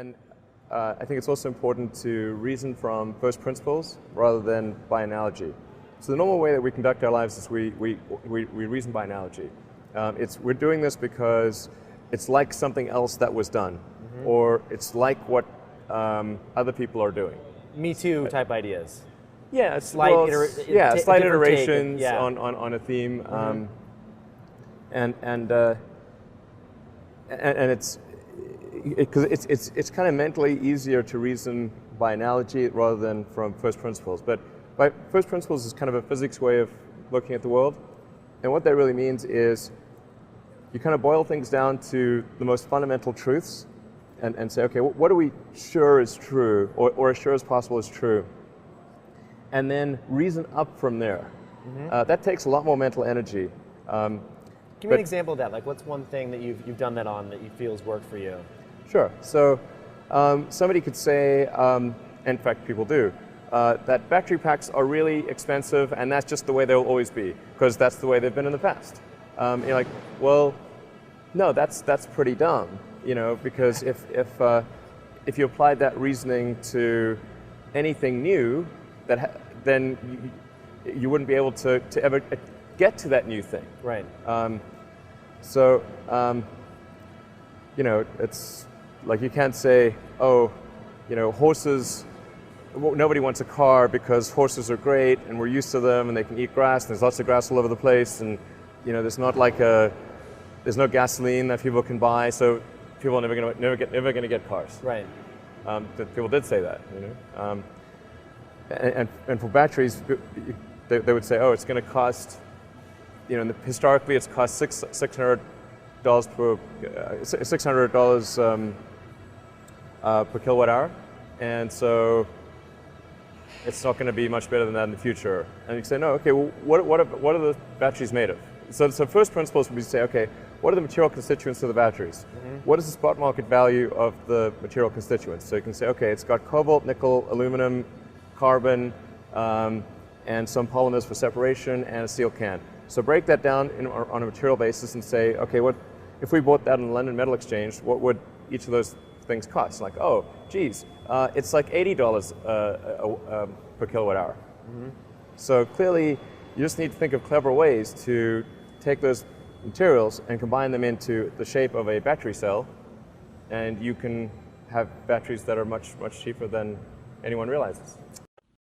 And I think it's also important to reason from first principles rather than by analogy. So the normal way that we conduct our lives is we reason by analogy. We're doing this because it's like something else that was done, or it's like what other people are doing. Me Too type ideas. Yeah, Slight slight different take, iterations yeah. on a theme, and it's kind of mentally easier to reason by analogy rather than from first principles. But by first principles is kind of a physics way of looking at the world, and what that really means is you kind of boil things down to the most fundamental truths, and say, okay, what are we sure is true, or as sure as possible is true, and then reason up from there. That takes a lot more mental energy. Give me an example of that. Like, what's one thing that you've done that on that you feel has worked for you? Sure. So somebody could say, in fact people do, that battery packs are really expensive and that's just the way they'll always be, because that's the way they've been in the past. You're like, well, no, that's pretty dumb, because if you applied that reasoning to anything new, then you wouldn't be able to ever get to that new thing. Right. It's like you can't say, oh, horses, nobody wants a car because horses are great and we're used to them and they can eat grass and there's lots of grass all over the place, and there's there's no gasoline that people can buy, so people are never going to get cars. Right. People did say that, and for batteries, they would say, oh, it's going to cost, historically it's cost $600 per kilowatt hour, and so it's not going to be much better than that in the future. And you say, no, okay, well, what are the batteries made of? So first principles would be to say, okay, what are the material constituents of the batteries? What is the spot market value of the material constituents? So you can say, okay, it's got cobalt, nickel, aluminum, carbon, and some polymers for separation, and a steel can. So break that down on a material basis and say, okay, if we bought that on the London Metal Exchange, what would each of those things cost? Like, oh, geez, it's like $80 per kilowatt hour. So clearly, you just need to think of clever ways to take those materials and combine them into the shape of a battery cell, and you can have batteries that are much, much cheaper than anyone realizes.